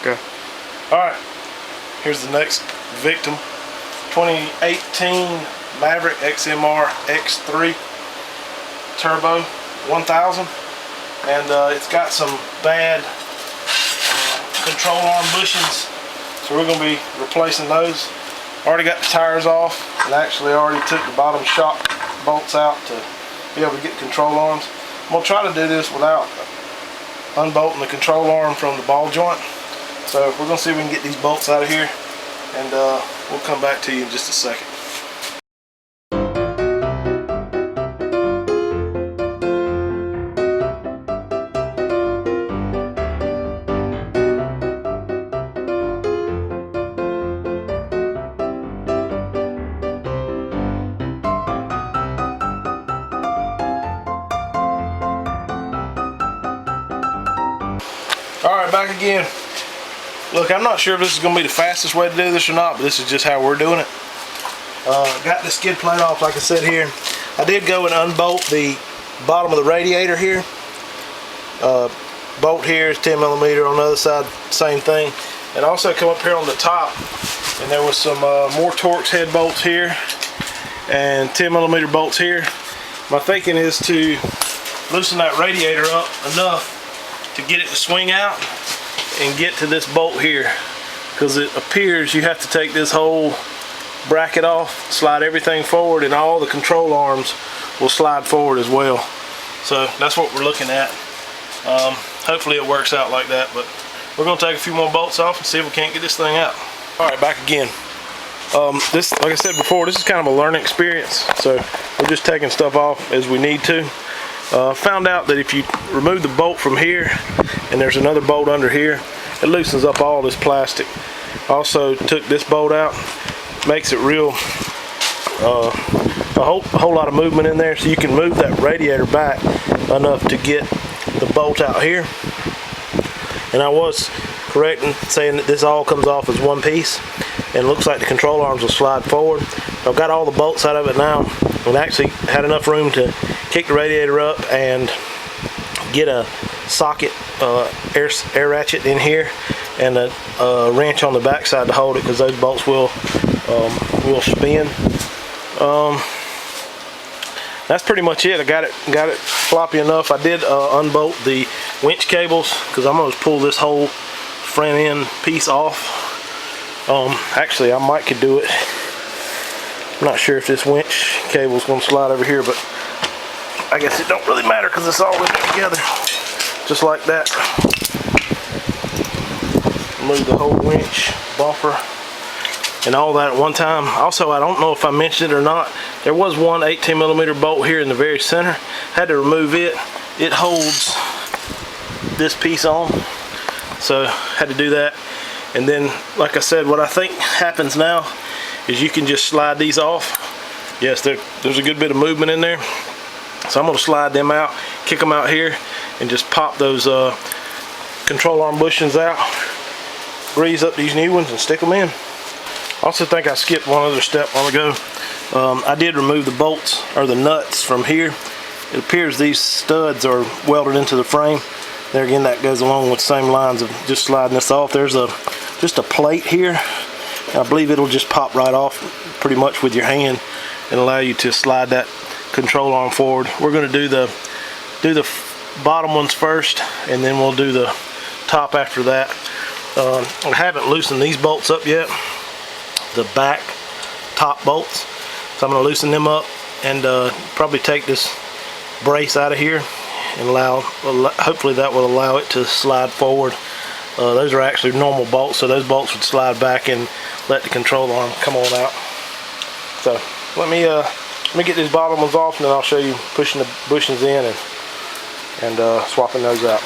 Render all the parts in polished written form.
Okay. Alright, here's the next victim. 2018 Maverick X3 Turbo 1000. And it's got some bad control arm bushings. So we're going to be replacing those. Already got the tires off, and actually already took the bottom shock bolts out to be able to get the control arms. I'm going to try to do this without unbolting the control arm from the ball joint. So we're going to see if we can get these bolts out of here, and we'll come back to you in just a second. Alright, back again. Look, I'm not sure if this is going to be the fastest way to do this or not, but this is just how we're doing it. Got the skid plate off, like I said here. I did go and unbolt the bottom of the radiator here. Bolt here is 10mm, on the other side, same thing. And also come up here on the top, and there was some more Torx head bolts here, and 10mm bolts here. My thinking is to loosen that radiator up enough to get it to swing out and get to this bolt here, because it appears you have to take this whole bracket off, slide everything forward, and all the control arms will slide forward as well. So that's what we're looking at. Hopefully it works out like that, but we're going to take a few more bolts off and see if we can't get this thing out. Alright, back again. This, like I said before, this is kind of a learning experience, so we're just taking stuff off as we need to. Found out that if you remove the bolt from here and there's another bolt under here, it loosens up all this plastic. Also took this bolt out, makes it real a whole lot of movement in there, so you can move that radiator back enough to get the bolt out here. And I was correct in saying that this all comes off as one piece, and it looks like the control arms will slide forward. I've got all the bolts out of it now, and actually had enough room to kick the radiator up and get a socket air ratchet in here, and a wrench on the back side to hold it, because those bolts will spin. That's pretty much it. I got it floppy enough. I did unbolt the winch cables, because I'm going to pull this whole front end piece off. Actually, I might could do it. I'm not sure if this winch cable is going to slide over here, but I guess it don't really matter because it's all in there together, just like that. Move the whole winch, bumper, and all that at one time. Also, I don't know if I mentioned it or not, there was one 18mm bolt here in the very center. Had to remove it. It holds this piece on, so had to do that. And then, like I said, what I think happens now is you can just slide these off. Yes, there's a good bit of movement in there. So I'm going to slide them out, kick them out here, and just pop those control arm bushings out, grease up these new ones, and stick them in. Also think I skipped one other step while ago. I did remove the bolts, or the nuts, from here. It appears these studs are welded into the frame. There again, that goes along with the same lines of just sliding this off. There's just a plate here. I believe it'll just pop right off pretty much with your hand and allow you to slide that control arm forward. We're going to do the bottom ones first, and then we'll do the top after that. I haven't loosened these bolts up yet, the back top bolts, so I'm going to loosen them up and probably take this brace out of here and hopefully that will allow it to slide forward. Those are actually normal bolts, so those bolts would slide back and let the control arm come on out. So let me get these bottom ones off, and then I'll show you pushing the bushings in and swapping those out.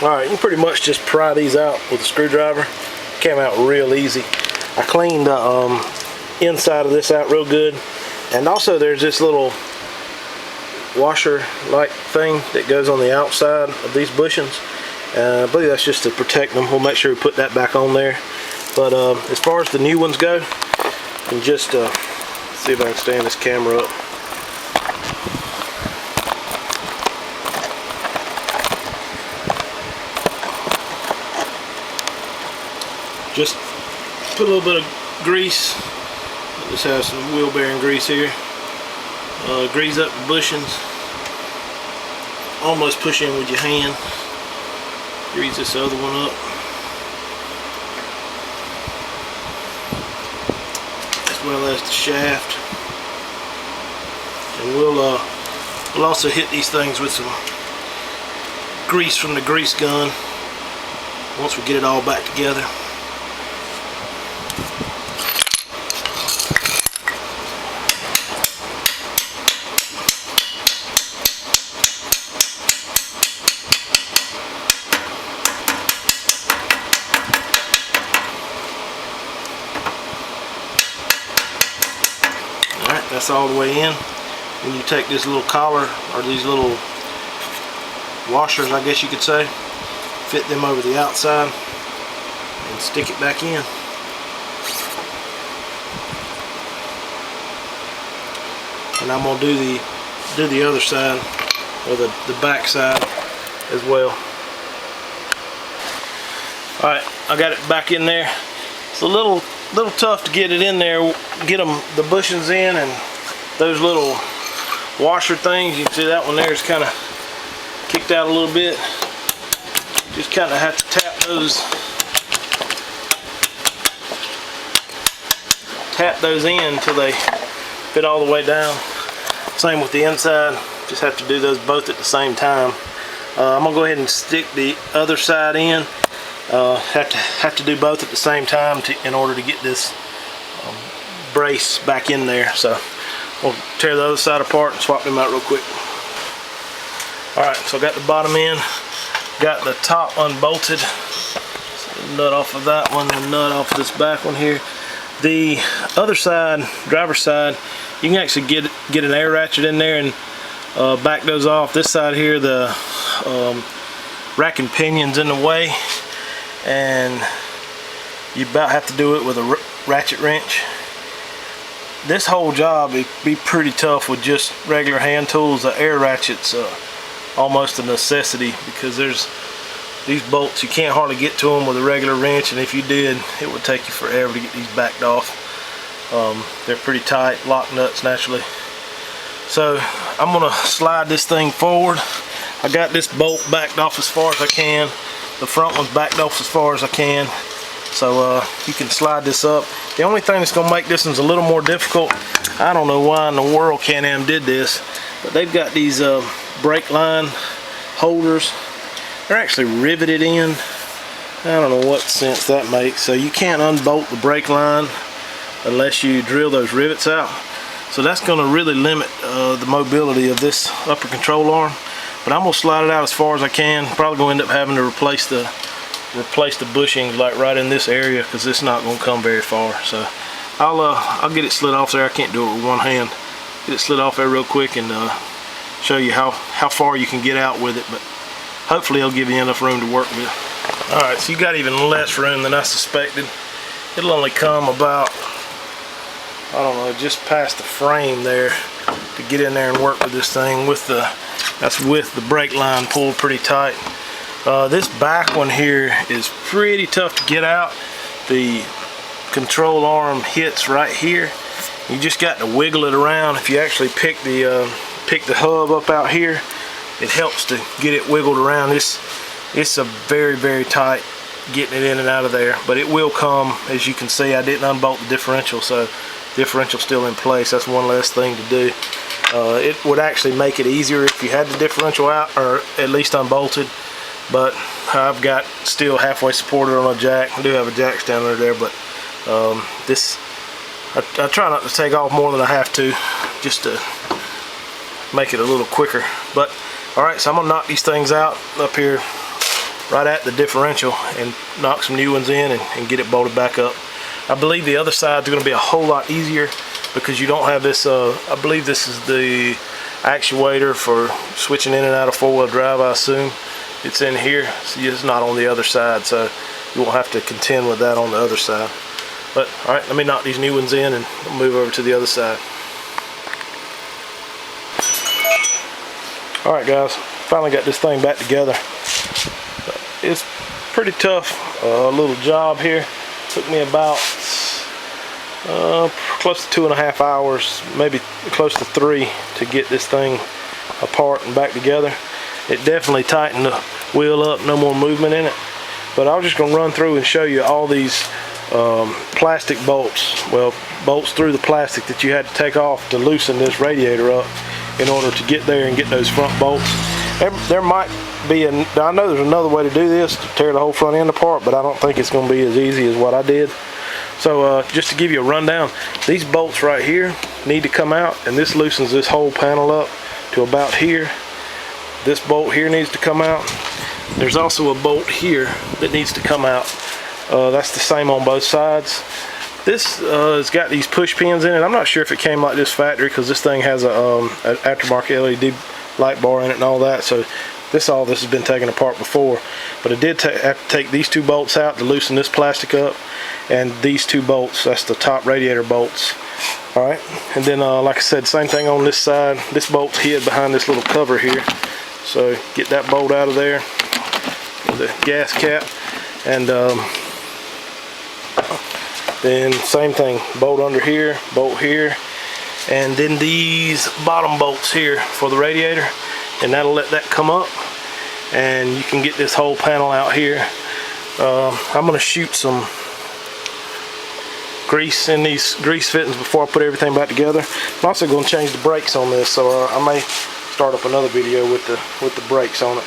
Alright, you can pretty much just pry these out with a screwdriver. Came out real easy. I cleaned the inside of this out real good, and also there's this little washer like thing that goes on the outside of these bushings. I believe that's just to protect them. We'll make sure we put that back on there. But as far as the new ones go, you can just see if I can stand this camera up. Just put a little bit of grease. Just have some wheel bearing grease here. Grease up the bushings. Almost push in with your hand. Grease this other one up. As well as the shaft. And we'll also hit these things with some grease from the grease gun once we get it all back together. Alright, that's all the way in. When you take this little collar, or these little washers, I guess you could say, fit them over the outside and stick it back in. And I'm gonna do the other side, or the back side as well. All right, I got it back in there. It's a little tough to get it in there, get the bushings in, and those little washer things. You can see that one there is kind of kicked out a little bit. Just kind of have to tap those in until they fit all the way down. Same with the inside. Just have to do those both at the same time. I'm gonna go ahead and stick the other side in. Have to do both at the same time in order to get this brace back in there. So we'll tear the other side apart and swap them out real quick. Alright, so I got the bottom in, got the top unbolted. So the nut off of that one, the nut off of this back one here. The other side, driver's side, you can actually get an air ratchet in there and back those off. This side here, the rack and pinion's in the way, and you about have to do it with a ratchet wrench. This whole job would be pretty tough with just regular hand tools. The air ratchet's almost a necessity, because there's these bolts, you can't hardly get to them with a regular wrench, and if you did, it would take you forever to get these backed off. They're pretty tight, lock nuts naturally. So I'm gonna slide this thing forward. I got this bolt backed off as far as I can. The front one's backed off as far as I can. So you can slide this up. The only thing that's gonna make this one's a little more difficult, I don't know why in the world Can Am did this, but they've got these brake line holders. They're actually riveted in. I don't know what sense that makes. So you can't unbolt the brake line unless you drill those rivets out. So that's going to really limit the mobility of this upper control arm. But I'm going to slide it out as far as I can. Probably going to end up having to replace the bushings like right in this area, because it's not going to come very far. So I'll get it slid off there. I can't do it with one hand. Get it slid off there real quick and show you how far you can get out with it, but hopefully it'll give you enough room to work with. Alright, so you got even less room than I suspected. It'll only come about, I don't know, just past the frame there to get in there and work with this thing that's with the brake line pulled pretty tight. This back one here is pretty tough to get out. The control arm hits right here. You just got to wiggle it around. If you actually pick the hub up out here, it helps to get it wiggled around. It's a very, very tight getting it in and out of there, but it will come. As you can see, I didn't unbolt the differential, so differential still in place. That's one less thing to do. It would actually make it easier if you had the differential out, or at least unbolted, but I've got still halfway supported on a jack. I do have a jack stand under there, but I try not to take off more than I have to, just to make it a little quicker. But alright, so I'm gonna knock these things out up here right at the differential and knock some new ones in and get it bolted back up. I believe the other side's gonna be a whole lot easier, because you don't have this I believe this is the actuator for switching in and out of four-wheel drive. I assume it's in here. See, it's not on the other side, so you won't have to contend with that on the other side. But alright, let me knock these new ones in and move over to the other side. Alright guys, finally got this thing back together. It's pretty tough little job here. Took me about close to 2.5 hours, maybe close to 3, to get this thing apart and back together. It definitely tightened the wheel up, no more movement in it. But I was just going to run through and show you all these plastic bolts. Well, bolts through the plastic that you had to take off to loosen this radiator up in order to get there and get those front bolts. There might be I know there's another way to do this, to tear the whole front end apart, but I don't think it's going to be as easy as what I did. So just to give you a rundown, these bolts right here need to come out, and this loosens this whole panel up to about here. This bolt here needs to come out. There's also a bolt here that needs to come out. That's the same on both sides. This has got these push pins in it. I'm not sure if it came like this factory, because this thing has an aftermarket LED light bar in it and all that. So all this has been taken apart before. But I did have to take these 2 bolts out to loosen this plastic up, and these 2 bolts, that's the top radiator bolts. Alright, and then like I said, same thing on this side. This bolt's hid behind this little cover here. So get that bolt out of there, the gas cap, and then same thing, bolt under here, bolt here, and then these bottom bolts here for the radiator, and that'll let that come up, and you can get this whole panel out here. I'm going to shoot some grease in these grease fittings before I put everything back together. I'm also going to change the brakes on this, so I may start up another video with the brakes on it.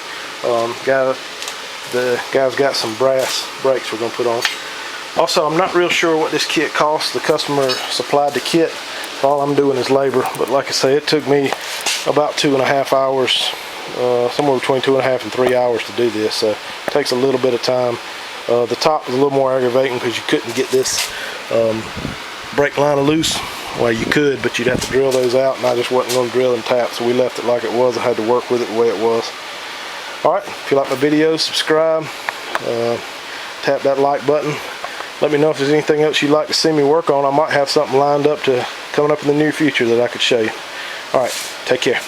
The guy's got some brass brakes we're going to put on. Also, I'm not real sure what this kit costs. The customer supplied the kit. All I'm doing is labor, but like I say, it took me about 2.5 hours, somewhere between 2.5 and 3 hours to do this. So it takes a little bit of time. The top was a little more aggravating because you couldn't get this brake liner loose. Well, you could, but you'd have to drill those out, and I just wasn't going to drill and tap, so we left it like it was. I had to work with it the way it was. Alright, if you like my videos, subscribe, tap that like button. Let me know if there's anything else you'd like to see me work on. I might have something lined up coming up in the near future that I could show you. Alright, take care.